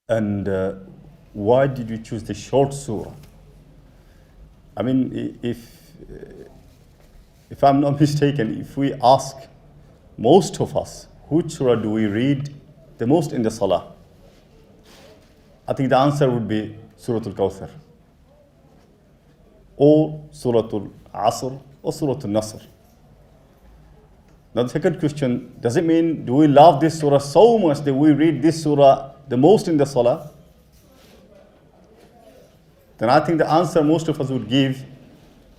And why did you choose the short surah? I mean, if I'm not mistaken, if we ask most of us, which surah do we read the most in the salah? I think the answer would be Surah Al-Kawthar, or Surah Al-Asr, or Surah Al-Nasr. Now the second question, does it mean, do we love this surah so much that we read this surah the most in the salah? Then I think the answer most of us would give,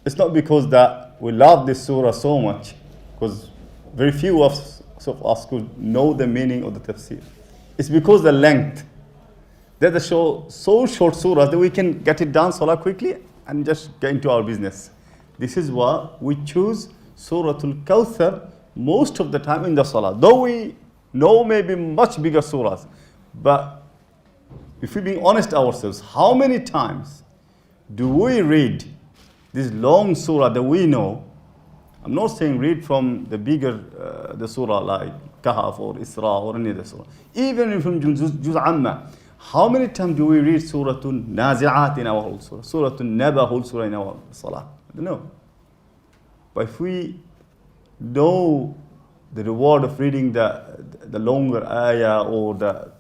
it's not because that we love this surah so much, because very few of us could know the meaning of the tafsir. It's because the length. They're so short surahs that we can get it done salah quickly and just get into our business. This is why we choose Surah Al-Kawthar most of the time in the salah. Though we know maybe much bigger surahs, but if we're being honest ourselves, how many times do we read this long surah that we know? I'm not saying read from the bigger the surah like Kahf or Isra or any other surah. Even from Juz Amma, how many times do we read Surah Nazi'at in our whole surah? Surah Naba whole surah in our salah? I don't know. But if we know the reward of reading the longer ayah or the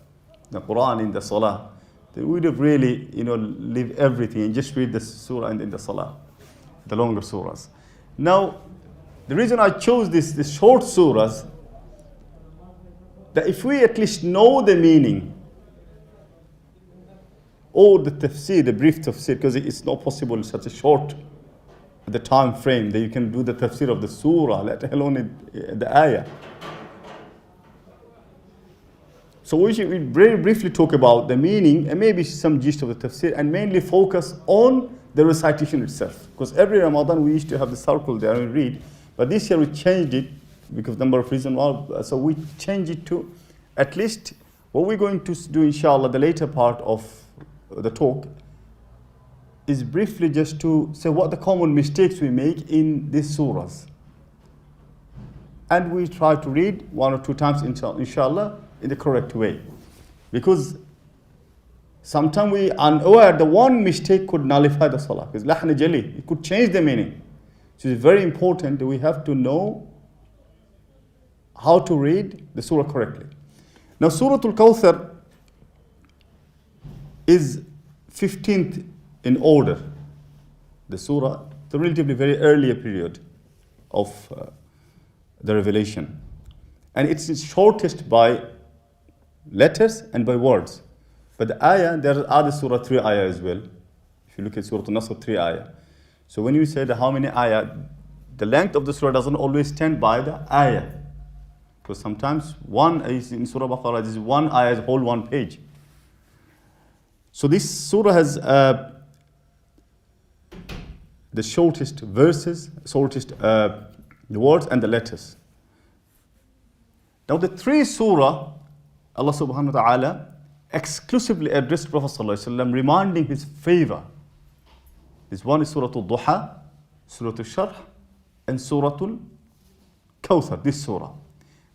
Qur'an in the salah, then we would have really, leave everything and just read the surah in the salah, the longer surahs. Now, the reason I chose this short surahs, that if we at least know the meaning, or the tafsir, the brief tafsir, because it's not possible in such a short the time frame that you can do the tafsir of the surah, let alone the ayah. So we very briefly talk about the meaning and maybe some gist of the tafsir, and mainly focus on the recitation itself. Because every Ramadan we used to have the circle there and read, but this year we changed it because number of reasons. So we changed it to at least what we're going to do, inshallah, the later part of the talk is briefly just to say what the common mistakes we make in these surahs. And we try to read one or two times, inshallah, in the correct way. Because sometimes we are unaware the one mistake could nullify the salah. Because lahn jali, it could change the meaning. So it's very important that we have to know how to read the surah correctly. Now Surah Al-Kawthar is 15th in order. The surah, the relatively very earlier period of the revelation. And it's shortest by letters and by words. But the ayah, there are other surah 3 ayah as well. If you look at Surah Al-Nasr, 3 ayah. So when you say how many ayah, the length of the surah doesn't always stand by the ayah. Because sometimes one is in Surah Baqarah, this is one ayah is whole one page. So this surah has the shortest verses, shortest the words and the letters. Now the 3 surah, Allah subhanahu wa ta'ala exclusively addressed Prophet sallallahu alaihi wasallam, reminding his favor. This one is Surah Al-Duha, Surah Al-Sharh, and Surah Al-Kawthar, this surah.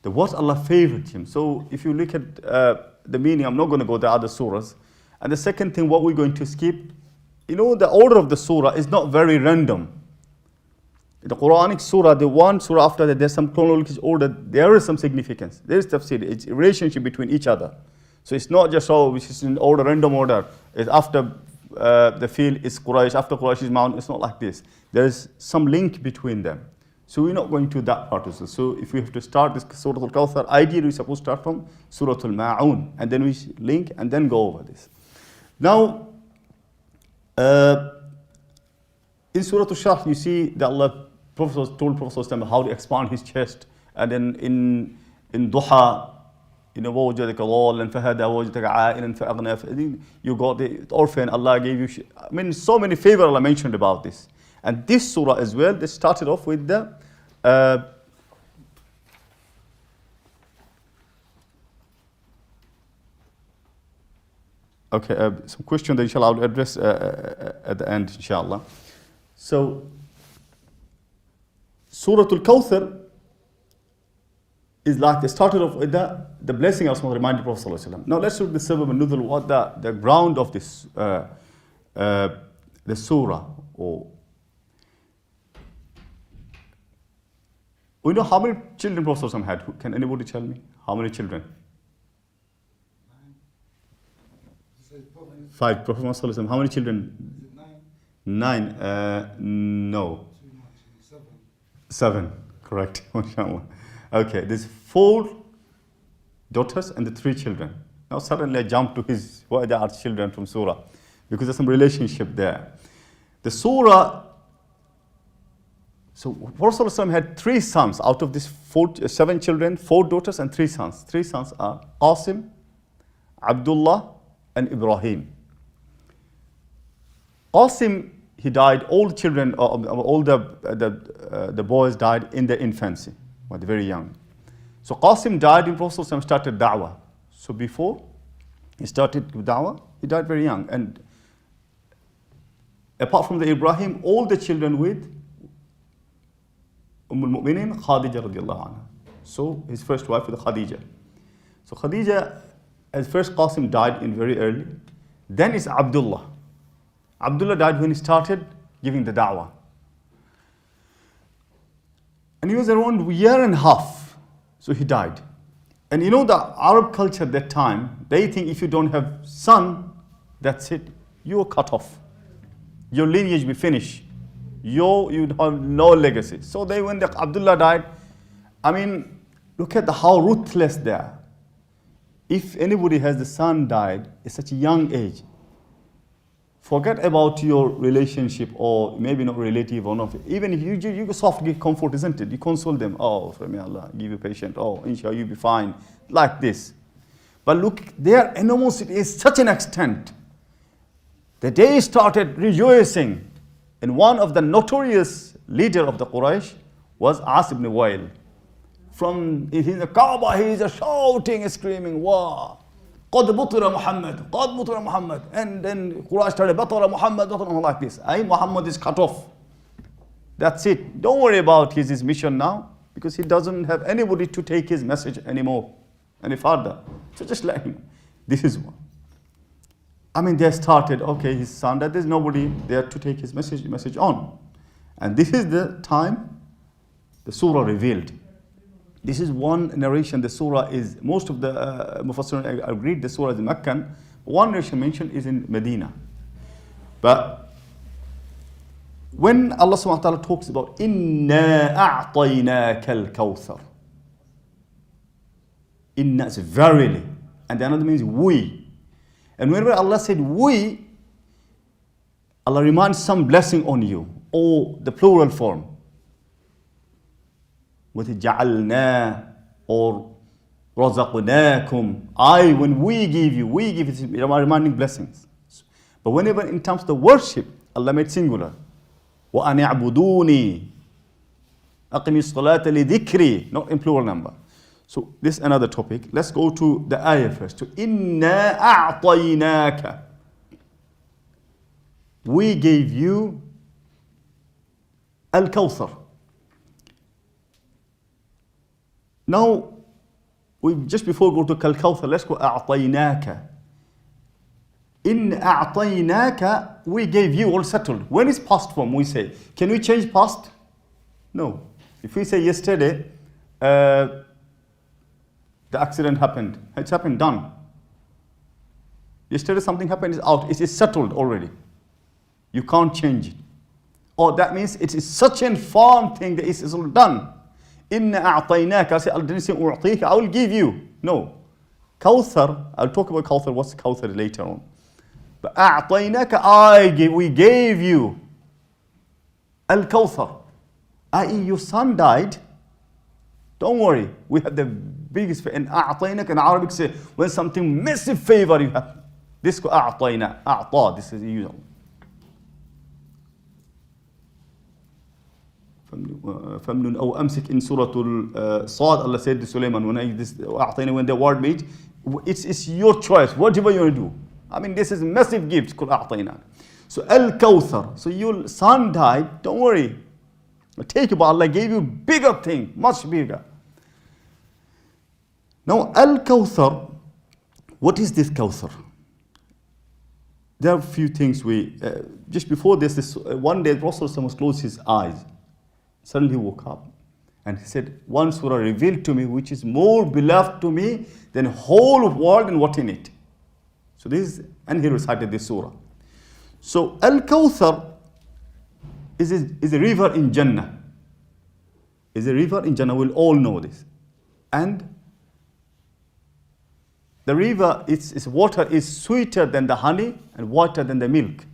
The words Allah favored him. So if you look at the meaning, I'm not going to go to the other surahs. And the second thing, what we're going to skip, the order of the surah is not very random. The Quranic surah, the one surah after that, there's some chronological order, there is some significance. There is tafsir, it's a relationship between each other. So it's not just, which is in order, random order. It's after the field is Quraysh, after Quraysh is Mount. It's not like this. There is some link between them. So we're not going to that part also. So if we have to start this Surah Al-Kawthar, ideally we're supposed to start from Surah Al-Ma'un, and then we link and then go over this. Now, in Surah Al-Sharh, you see that Allah told Prophet how to expand his chest. And then in Duha, وَوَجَدَكَ ضَالًّا فَهَدَى وَوَجَدَكَ عَائِلًا فَأَغْنَى. You got the orphan, Allah gave you. I mean, so many favors Allah mentioned about this. And this surah as well, they started off with the some question that inshallah I'll address at the end, inshallah. So, Surah Al-Kawthar is like they started off with the blessing of reminded Prophet Sallallahu Alaihi Wasallam. Now let's look at the sabab and nuzul, what the ground of this the surah. Or we know how many children Prophet Sallallahu Alaihi Wasallam had. Can anybody tell me how many children? 5. Prophet Muhammad Sallallahu Alaihi Wasallam, how many children? 9. No. 7. Correct. MashaAllah. Okay, there's 4 daughters and the 3 children. Now suddenly I jump to his, why there are children from surah? Because there's some relationship there. The surah, so Prophet ﷺ had 3 sons out of these 7 children, 4 daughters and 3 sons. 3 sons are Qasim, Abdullah and Ibrahim. Qasim, he died, all the children, all the boys died in their infancy, when they're very young. So Qasim died when Prophet ﷺ started da'wah. So before he started da'wah, he died very young. And apart from the Ibrahim, all the children with al-Mu'minin Khadija radiallahu anha. So his first wife was Khadija. So Khadija, as first Qasim died in very early. Then it's Abdullah. Abdullah died when he started giving the da'wah. And he was around a year and a half. So he died. And you know the Arab culture at that time, they think if you don't have son, that's it. You are cut off. Your lineage will be finished. You have no legacy. So when Abdullah died, I mean, look at how ruthless they are. If anybody has the son died at such a young age, forget about your relationship or maybe not relative or not. Even if you soft give comfort, isn't it? You console them. Oh, may Allah give you patience. Oh, inshallah, you'll be fine. Like this. But look, their animosity is such an extent that they started rejoicing. And one of the notorious leader of the Quraysh was As ibn Wa'il. From in the Kaaba, he is shouting, screaming, wow. قَدْ بُطِرَ مُحَمَّد, قَدْ بُطِرَ مُحَمَّد. And then Quraysh started, بَطَرَ مُحَمَّد, like this. Muhammad is cut off. That's it. Don't worry about his mission now, because he doesn't have anybody to take his message anymore, any further. So just let him. This is one. I mean, they started, okay, his son, that there's nobody there to take his message on. And this is the time the surah revealed. This is one narration. The surah is, most of the Mufassirun agreed the surah is in Meccan. One narration mentioned is in Medina. But when Allah subhanahu wa ta'ala talks about إِنَّا أَعْطَيْنَاكَ الْكَوْثَرِ, Inna is verily, and the another means we. And whenever Allah said we, Allah reminds some blessing on you, or the plural form. With ja'alna or razaqnakum. When we give it, reminding blessings. But whenever in terms of the worship, Allah made singular. وَأَنِ اعْبُدُونِي أَقِمِ الصَّلَاةَ لِذِكْرِي, not in plural number. So this is another topic. Let's go to the ayah first. To إِنَّا أَعْطَيْنَاكَ. We gave you al-Kawthar. Now, just before we go to al-Kawthar, let's go أَعْطَيْنَاكَ. In أَعْطَيْنَاكَ, we gave you, all settled. When is past form, we say? Can we change past? No. If we say yesterday, the accident happened. It's happened, done. Yesterday something happened, it's out. It is settled already. You can't change it. Or that means it is such a firm thing that it's all done. Inna a'tainaka. I didn't say u'tika, I will give you. No. Kawthar, I'll talk about Kawthar, what's Kawthar later on. But a'tainaka, we gave you al-Kawthar. I.e. your son died. Don't worry, we have the biggest favor. And a'tainaka in Arabic say when something massive favor you have. This go a'taina, a'ta, this is usual. فَمْنُنْ أَوْ أَمْسِكْ in Surah Al-Sad, Allah said to Sulaiman, when the word made, it's your choice, whatever you want to do. I mean, this is a massive gift called أعطينا. So Al-Kawthar, so your son died, don't worry. Take it, but Allah gave you bigger thing, much bigger. Now, Al-Kawthar, what is this Kawthar? There are a few things just before this one day the Prophet ﷺ closed his eyes. Suddenly he woke up and he said, one surah revealed to me which is more beloved to me than the whole world and what in it. So and he recited this surah. So Al-Kawthar is a river in Jannah. Is a river in Jannah, we'll all know this. And the river, its water is sweeter than the honey and whiter than the milk.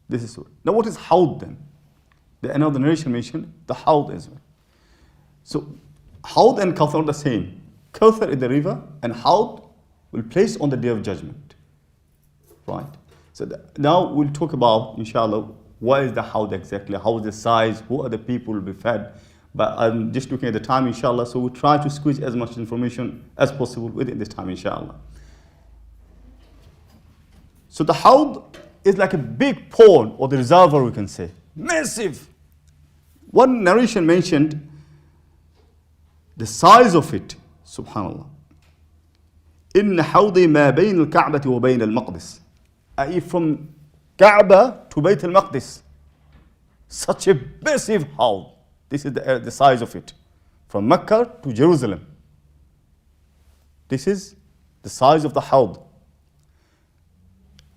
This is so. Now what is Hawd then? Another narration mentioned the Hawd as well. So Hawd and Kawthar are the same. Kawthar is the river and Hawd will place on the day of judgment. Right? So now we'll talk about, inshallah, what is the Hawd exactly? How is the size? Who are the people who will be fed? But I'm just looking at the time, inshallah, so we'll try to squeeze as much information as possible within this time, inshallah. So the Hawd is like a big pond, or the reservoir, we can say. Massive. One narration mentioned the size of it, subhanallah. إِنَّ حَوْضِي مَا بَيْنَ الْكَعْبَةِ وَبَيْنَ الْمَقْدِسِ, i.e. from Kaaba to Bayt al-Maqdis. Such a massive Hawd. This is the size of it. From Mecca to Jerusalem. This is the size of the Hawd.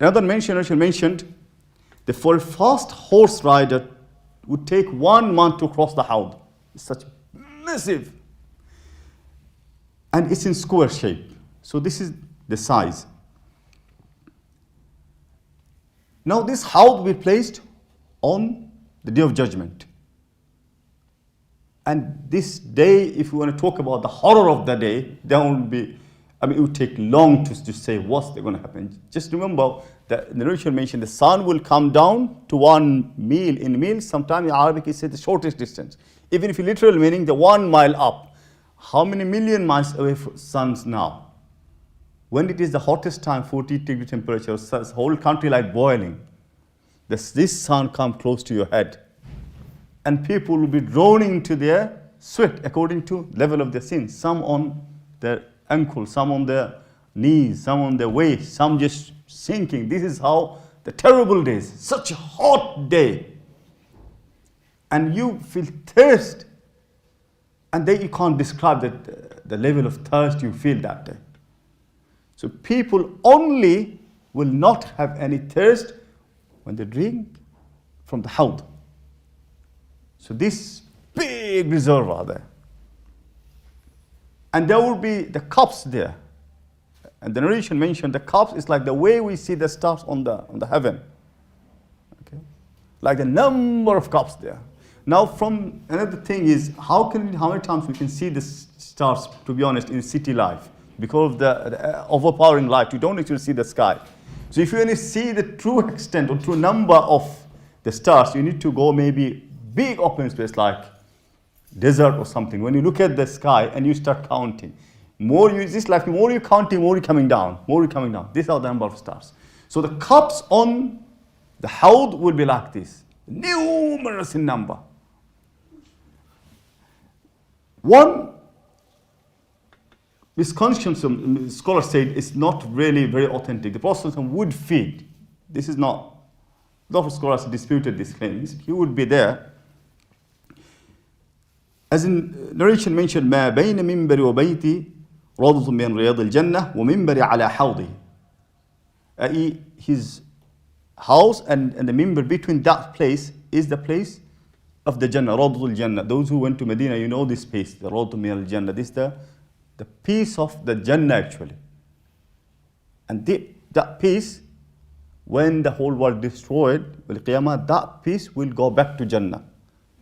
Another narration mentioned that for a fast horse rider would take 1 month to cross the Hawd. It's such massive. And it's in square shape. So this is the size. Now this Hawd will be placed on the Day of Judgment. And this day, if we want to talk about the horror of the day, there will be, it would take long to say what's going to happen. Just remember that the narration mentioned the sun will come down to 1 mile. In mil, sometimes in Arabic it says the shortest distance. Even if you literally meaning the 1 mile up. How many million miles away from suns now? When it is the hottest time, 40-degree temperature, the whole country like boiling. This sun come close to your head. And people will be drowning to their sweat according to level of their sin. Some on their ankle, some on their knees, some on their waist, some just sinking. This is how the terrible days, such a hot day. And you feel thirst. And then you can't describe the level of thirst you feel that day. So people only will not have any thirst when they drink from the Hawd. So this big reservoir there. And there will be the cups there. And the narration mentioned the cups is like the way we see the stars on the heaven. Okay? Like the number of cups there. Now from another thing is how many times we can see the stars, to be honest, in city life. Because of the overpowering light, you don't actually see the sky. So if you want to see the true extent or true number of the stars, you need to go maybe big open space like desert or something. When you look at the sky and you start counting, more you counting, more you're coming down, more you're coming down. These are the number of stars. So the cups on the Hawd will be like this, numerous in number. One misconception, scholars said, is not really very authentic. The Prophet would feed. This is not. A lot of scholars disputed this claim. He would be there. As in narration mentioned, ما بين منبر وبيتي روضة من رياض الجنة ومنبر على حوضي. I.e. his house and the minbar between that place is the place of the Jannah, Rawdatul Jannah. Those who went to Medina, you know this place, the Rawdatul min al-Jannah. This is the piece of the Jannah actually. And that piece, when the whole world destroyed, that piece will go back to Jannah.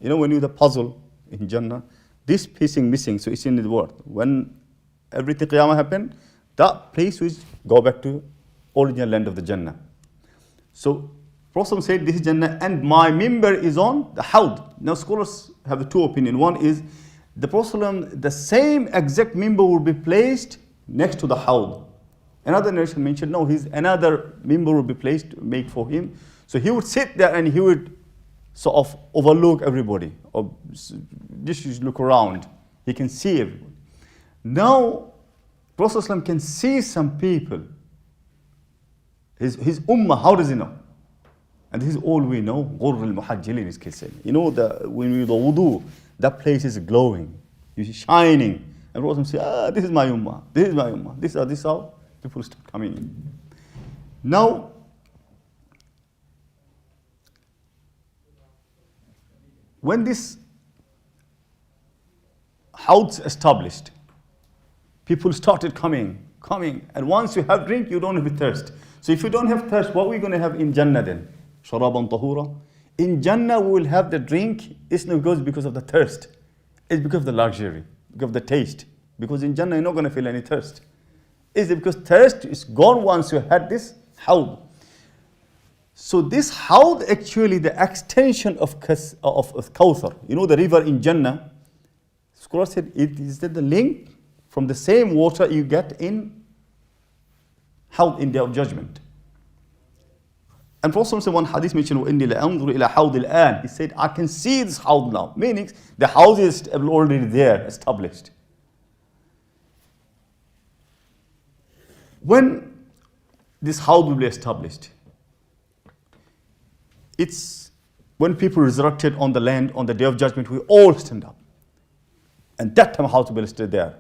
You know, when you the puzzle in Jannah, this piece is missing, so it's in the world. When everything Qiyamah happened, that place will go back to original land of the Jannah. So Prophet said, this is Jannah and my minbar is on the Hawd. Now scholars have the two opinions. One is the Prophet, the same exact minbar will be placed next to the Hawd. Another narration mentioned, no, another minbar will be placed, made for him. So he would sit there and he would sort of overlook everybody, or just look around. He can see everybody. Now, Prophet ﷺ can see some people. His ummah, how does he know? And this is all we know. غُرُّ الْمُحَجِّلِينَ is kissing. You know, when we do wudu, that place is glowing. You see shining. And Prophet say, this is my ummah. This is my ummah. This is how people start coming in. Now, when this house established, people started coming. And once you have drink, you don't have thirst. So if you don't have thirst, what are we going to have in Jannah then? Sharaban tahura. In Jannah, we will have the drink. It's not because of the thirst. It's because of the luxury, because of the taste. Because in Jannah, you're not going to feel any thirst. Is it because thirst is gone once you had this hawd? So this hawd actually the extension of Kawthar. You know the river in Jannah. Scholars said it is that the link from the same water you get in hawd in Day of Judgment. And Prophet said one hadith mentioned, وَإِنِّي لَأَنظُرُ إِلَى حَوْضِ الْآن. He said, I can see this hawd now. Meaning the house is already there, established. When this hawd will be established, it's when people resurrected on the land on the Day of Judgment, we all stand up. And that time how to be listed there.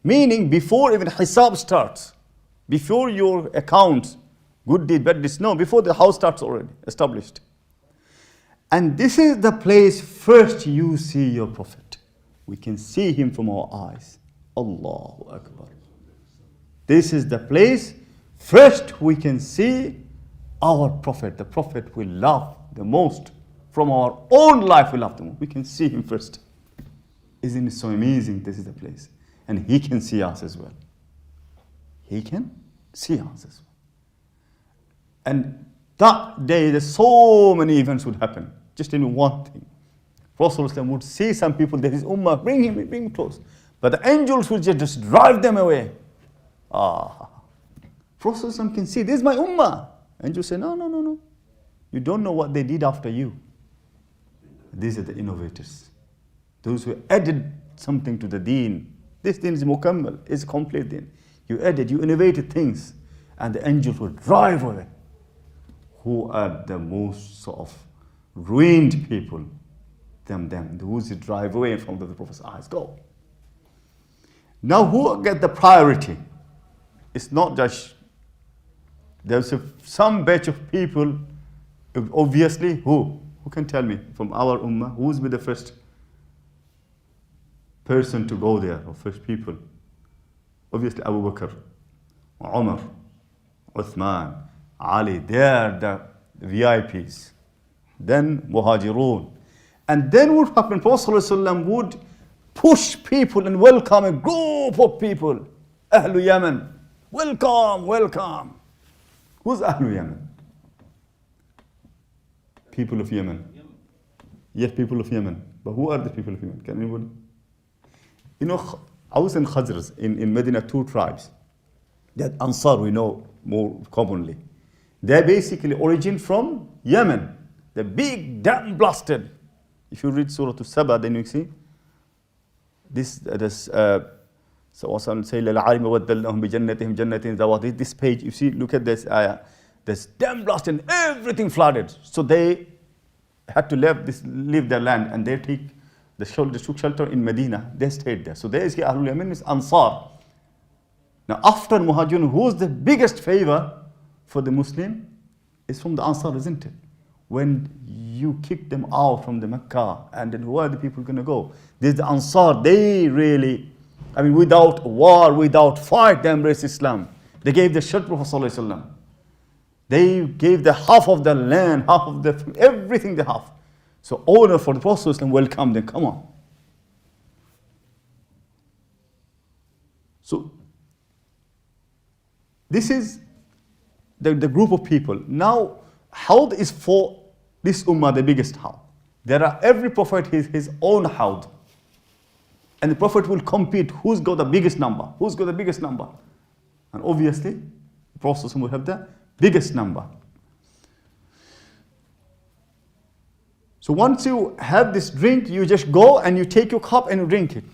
Meaning before even hisab starts, before your account, good deed, bad deed, no, before the house starts already established. And this is the place first you see your Prophet. We can see him from our eyes. Allahu Akbar. This is the place first we can see our Prophet, the Prophet we love the most. From our own life we love the most. We can see him first. Isn't it so amazing? This is the place. And he can see us as well. He can see us as well. And that day, there's so many events would happen. Just in one thing. Prophet would see some people, there is ummah, bring him close. But the angels would just drive them away. Prophet can see, this is my ummah. Angels say, no. You don't know what they did after you. These are the innovators. Those who added something to the deen. This deen is mukammal, is complete deen. You added, you innovated things. And the angels will drive away. Who are the most sort of ruined people? Them. Those who drive away in front of the Prophet's eyes. Go. Now who get the priority? It's not just, there's some batch of people, obviously, who can tell me from our ummah, who's be the first person to go there, or first people? Obviously Abu Bakr, Umar, Uthman, Ali, they're the VIPs. Then Muhajirun. And then what happened? Prophet ﷺ would push people and welcome a group of people. Ahlu Yemen. Welcome. Who's Ahlu Yemen? People of Yemen. Yes, people of Yemen. But who are the people of Yemen? Can anybody? You know, Aus and Khazraj in Medina, two tribes. That Ansar we know more commonly. They basically origin from Yemen. The big dam blasted. If you read Surah Saba, then you see this. So also say this page. You see, look at this ayah. This dam blasted, everything flooded. So they had to leave their land, and they took shelter in Medina. They stayed there. So there is Ahlul Yamin is Ansar. Now after Muhajirun, who's the biggest favor for the Muslim? Is from the Ansar, isn't it? When you kick them out from the Mecca, and then where are the people going to go? There's the Ansar. They really, without war, without fight, they embraced Islam. They gave the shirt to Prophet ﷺ. They gave the half of the land, half of everything they have. So honor for the Prophet ﷺ, welcome them, come on. So this is the group of people. Now, hawd is for this ummah the biggest hawd. Every prophet has his own hawd. And the prophet will compete who's got the biggest number. And obviously, the Prophet will have the biggest number. So once you have this drink, you just go and you take your cup and you drink it.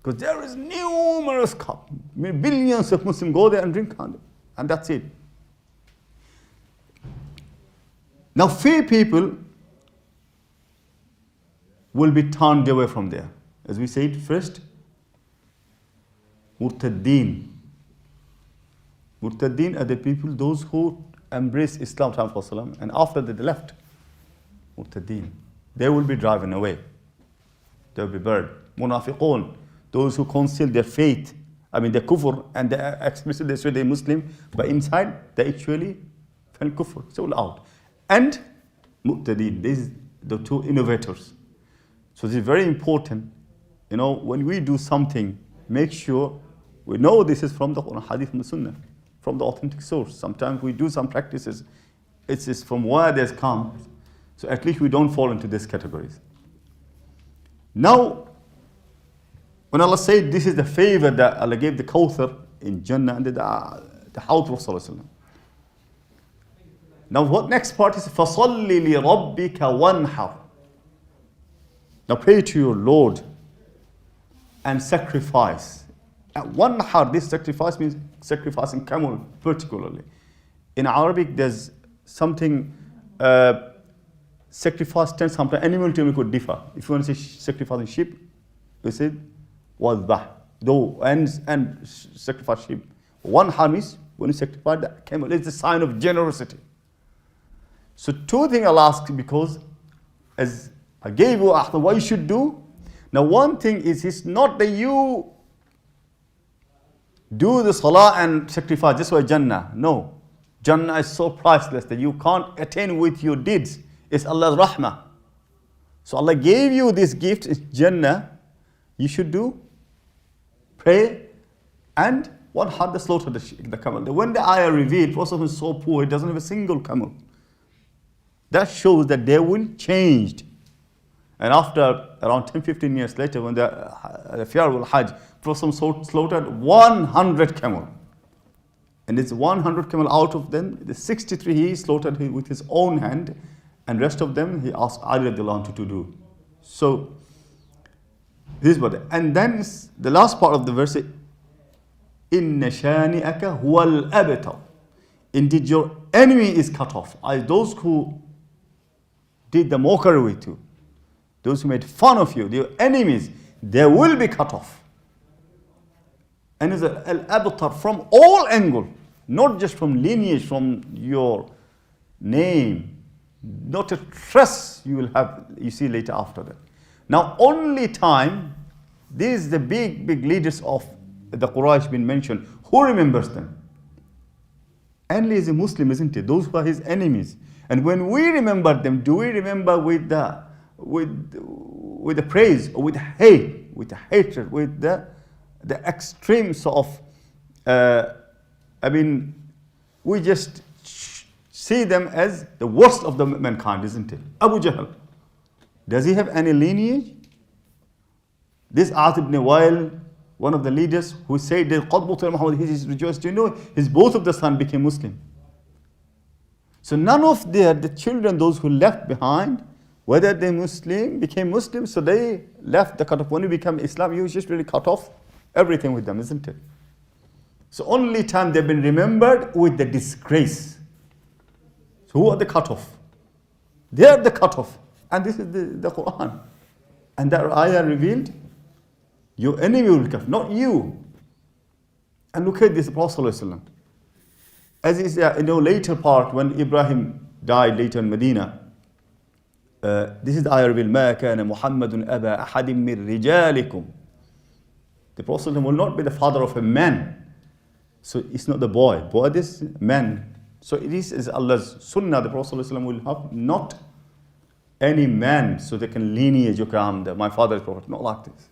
Because there is numerous cups. Billions of Muslims go there and drink, and that's it. Now, few people will be turned away from there. As we said, first, Murtaddeen. Murtaddeen are the people, those who embrace Islam and after they left. Murtaddeen. They will be driven away. They will be burned. Munafiqun, those who conceal their faith, their kufr, and they explicitly say they're Muslim, but inside they actually fell kufr. It's all out. And Muqtadeen, these are the two innovators. So this is very important. When we do something, make sure we know this is from the Quran, Hadith, and the Sunnah, from the authentic source. Sometimes we do some practices, it's just from where there's come. So at least we don't fall into these categories. Now, when Allah said this is the favor that Allah gave the Kawthar in Jannah and the house of Rasulullah. Now what next part is فَصَلِّ لِرَبِّكَ وَانْحَرْ. Now pray to your Lord and sacrifice. At wanhar, this sacrifice means sacrificing camel particularly. In Arabic there's something, sacrifice tends sometimes animal term could differ. If you want to say sacrificing sheep, we say wadbah, though and sacrifice sheep. Wanhar means when you sacrifice the camel, it's a sign of generosity. So two things I'll ask, because as I gave you after what you should do. Now one thing is, it's not that you do the salah and sacrifice just for Jannah. No. Jannah is so priceless that you can't attain with your deeds. It's Allah's rahmah. So Allah gave you this gift, it's Jannah. You should do, pray, and one had to slaughter the camel. When the ayah revealed, Prophet was so poor, he doesn't have a single camel. That shows that they will change. And after around 10-15 years later, when the Fiyar al-Hajj, Prophet slaughtered 100 camel. And it's 100 camel out of them, the 63 he slaughtered with his own hand, and rest of them he asked Ali radiallahu anhu to do. So, this is what, and then the last part of the verse, Inna shani'aka huwal abtar. Indeed your enemy is cut off. Those who did the mockery with you, those who made fun of you, your enemies, they will be cut off. And it's al-abtar from all angles, not just from lineage, from your name, not a trace you will have, you see later after that. Now only time, these the big leaders of the Quraysh been mentioned, who remembers them? Only as a Muslim, isn't it? Those who are his enemies. And when we remember them, do we remember with the praise, or with hate, with the hatred, with the extremes of, we just see them as the worst of the mankind, isn't it? Abu Jahl, does he have any lineage? This Ath ibn Wa'il, one of the leaders who said that Qadbutul Muhammad, he is rejoiced. His both of the sons became Muslim. So none of the children, those who left behind, whether they Muslim, became Muslim, so they left the cut off. When you become Islam, you just really cut off everything with them, isn't it? So only time they've been remembered with the disgrace. So who are the cut off? They are the cut off. And this is the Qur'an. And that ayah revealed, your enemy will come, not you. And look at this, Prophet ﷺ. As is in the later part, when Ibrahim died later in Medina, this is the ayah revealed, مَا كَانَ مُحَمَّدٌ أَبَا أَحَدٍ مِّن رِجَالِكُمْ. The Prophet ﷺ will not be the father of a man. So it's not the boy. Boy, this man. So it is Allah's sunnah. The Prophet ﷺ will have not any man, so they can lineage, okay, my father is Prophet. Not like this.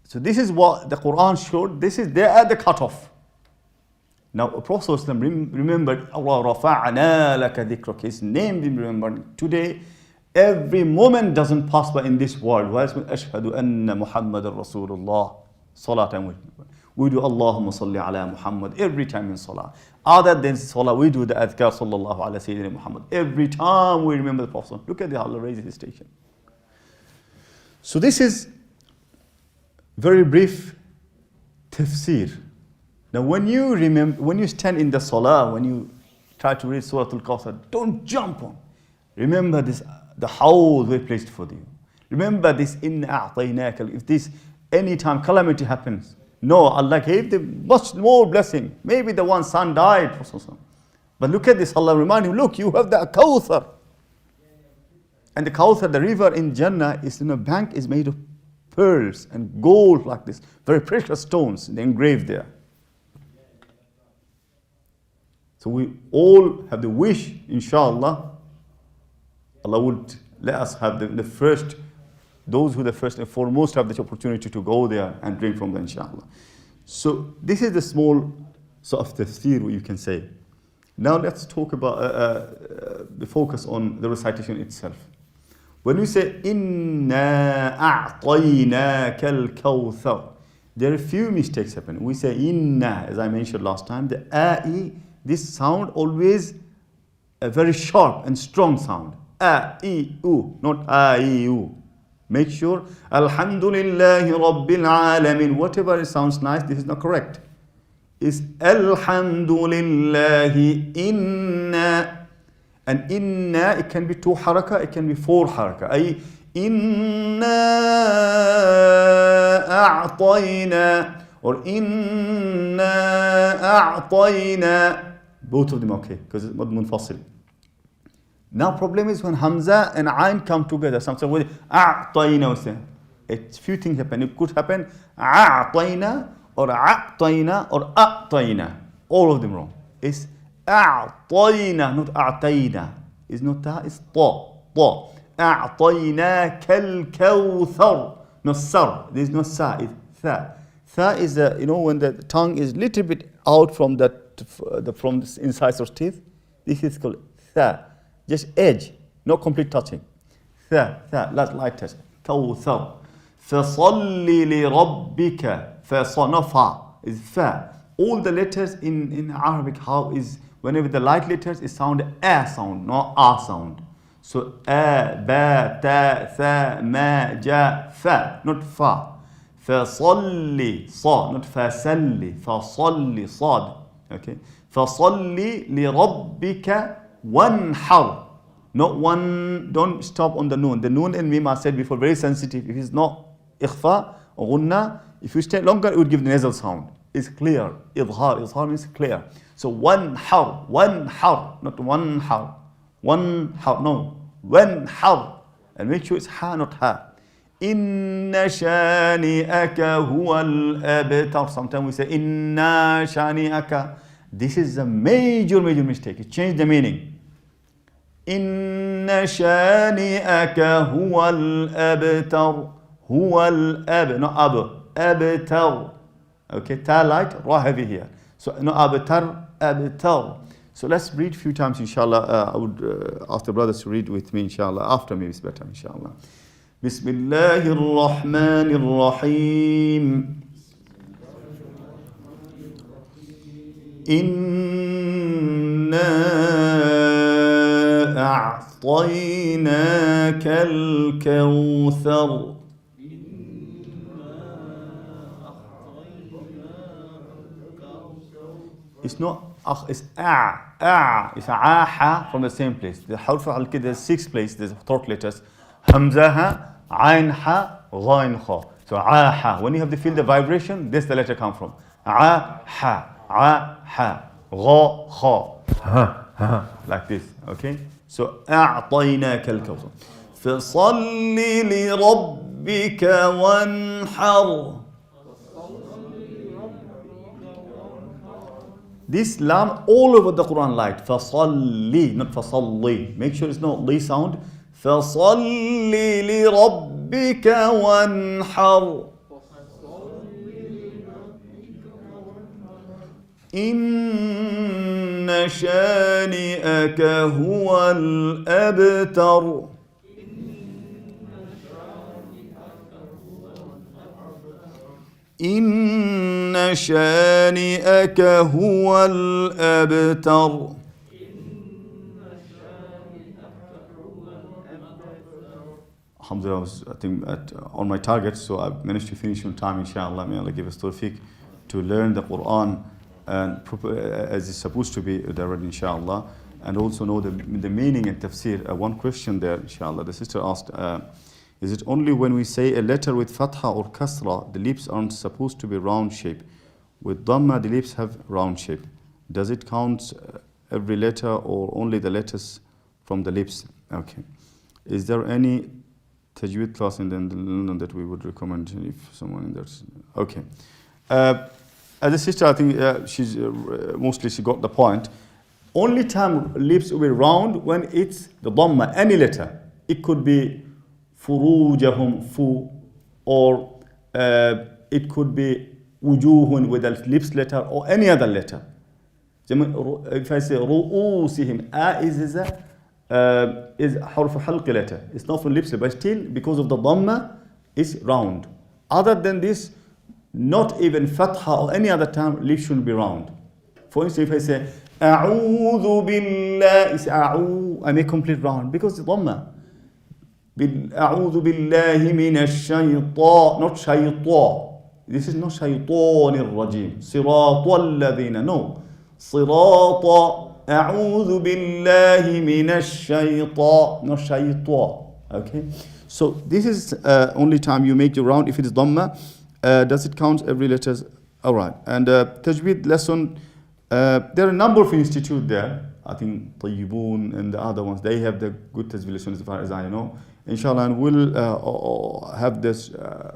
So this is what the Quran showed. They are at the cutoff. Now, Prophet ﷺ remembered, Allah rafa'na laka dhikrak, his name being remembered. Today, every moment doesn't pass by in this world. Ashhadu anna Muhammadan Rasulullah. Salat and we do Allahumma salli ala Muhammad every time in Salah. Other than Salah, we do the adhkar sallallahu ala Sayyidina Muhammad. Every time we remember the Prophet. Look at the Allah raises his station. So this is very brief tafsir. Now when you stand in the salah, when you try to read Surah Al-Kawthar, don't jump on. Remember this, the house we placed for you. Remember this, inna a'tainaka. If this, anytime calamity happens, no, Allah gave them much more blessing. Maybe the one son died. But look at this, Allah remind him, look, you have the Kawthar. And the Kawthar, the river in Jannah, is in a bank is made of pearls and gold like this. Very precious stones engraved there. So we all have the wish, inshallah, Allah would let us have the first, those who the first and foremost have the opportunity to go there and drink from them, inshallah. So this is the small sort of tafsir, you can say. Now let's talk about, the focus on the recitation itself. When we say, Inna a'tainaka al-kawthar, there are a few mistakes happen. We say inna, as I mentioned last time, the a'i, this sound always a very sharp and strong sound. A-I-U, not A-I-U. Make sure, Alhamdulillahi Rabbil Alamin, whatever it sounds nice, this is not correct. It's Alhamdulillahi inna. And inna, it can be 2 haraka, it can be 4 haraka. Ay, inna a'tayna, or inna a'tayna. Both of them okay, because it's munfasil. Now problem is when Hamza and Ain come together. Sometimes with a'tayna, it's few things happen. It could happen a'tayna or a'tayna or a'tayna. All of them wrong. It's a'tayna, not a'tayna. It's not ta, it's ta. Ta. A'tayna kal kawthar. No sar. There's no sa, it's tha. Tha is when the tongue is little bit out from that from the insides of teeth. This is called tha. Just edge, not complete touching. Tha, light touch. Kawthar. Fasalli li rabbika. No fa, is fa. All the letters in Arabic, how is, whenever the light letters, it sound a sound, not a sound. So a, ba, ta, tha, ma, ja, fa, not fa. Fasalli, sa, not fasalli. Fasalli, sad. Okay. Fasalli li rabbika wanhar. Not one, don't stop on the noon. The noon and mim, I said before, very sensitive. If it's not ikhfa or gunna, if you stay longer, it would give the nasal sound. It's clear. Idhar means clear. So wanhar, not one har. No. Wanhar. And make sure it's ha, not ha. Inna shani'aka huwal abtar. Sometimes we say inna shani'aka. This is a major mistake. It changed the meaning. Inna shani'aka huwal abtar. Huwal ab, not ab. Abtar. Okay, ta light, ra heavy here. So no abtar. So let's read a few times, inshallah. I would ask the brothers to read with me, inshallah. After me, it's better, inshallah. Bismillahir Rahmanir Rahim. Inna a'tainaka al-kawthar. It's not it's a. It's a from the same place. The harf al-kid, there's 6 places, there's 4 letters. Hamzaha, Ainha, Ghainha. So aha. When you have to feel the vibration, this the letter come from. Aha, aha, gha, ha, like this. Okay. So أعطيناك الكوثر. فصل لربك وانحر. This lam all over the Quran light. Fasalli, not fasalli. Make sure it's not li sound. Fasalli li rabbika wanhar. Inna shani'aka huwal abtar. Inna shani'aka huwal abtar. alhamdulillah, I was, I think, on my target, so I managed to finish on time, inshallah. May Allah give us tawfiq to learn the Qur'an and as it's supposed to be read, inshallah, and also know the meaning and tafsir. One question there, inshallah. The sister asked, is it only when we say a letter with fatha or kasra, the lips aren't supposed to be round shape? With dhamma, the lips have round shape. Does it count every letter or only the letters from the lips? Okay. Is there any tajweed class in London that we would recommend if someone in there? Okay. As a sister, I think she's mostly she got the point. Only time lips will be round when it's the dhamma, any letter. It could be furujahum, fu, or it could be wujuhun with a lips letter or any other letter. If I say ru'usihim, a is harf halq letter. It's not from lips, but still because of the dhamma, it's round. Other than this, not even fatha or any other time, lips shouldn't be round. For instance, if I say a'udhu billah, it's a'u, I make complete round because it's dhamma. A'udhu billahi minash shaytan, not shaytan. This is not shaytanir rajim. Siratal ladhina, no. Sirata, a'udhu billahi minash shaytan, not shaytan. Okay? So this is only time you make your round if it is dhamma. Does it count every letter? All right. And tajweed lesson, there are a number of institutes there. I think Tayyibun and the other ones, they have the good tajweed lessons as far as I know. Inshallah, and we'll have this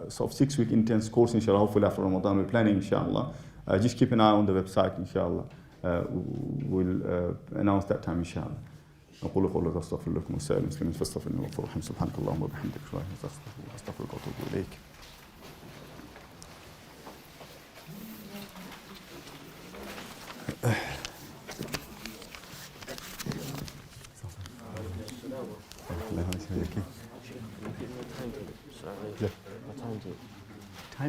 sort of 6-week intense course, inshallah, hopefully after Ramadan. We're planning, inshallah. Just keep an eye on the website, inshallah. We'll announce that time, inshallah. أقول قولك أستغفر لكم وسائر المسلمين فاستغفروا إنه غفور رحيم سبحانك اللهم وبحمدك أستغفرك وأتوب إليك. I timed it.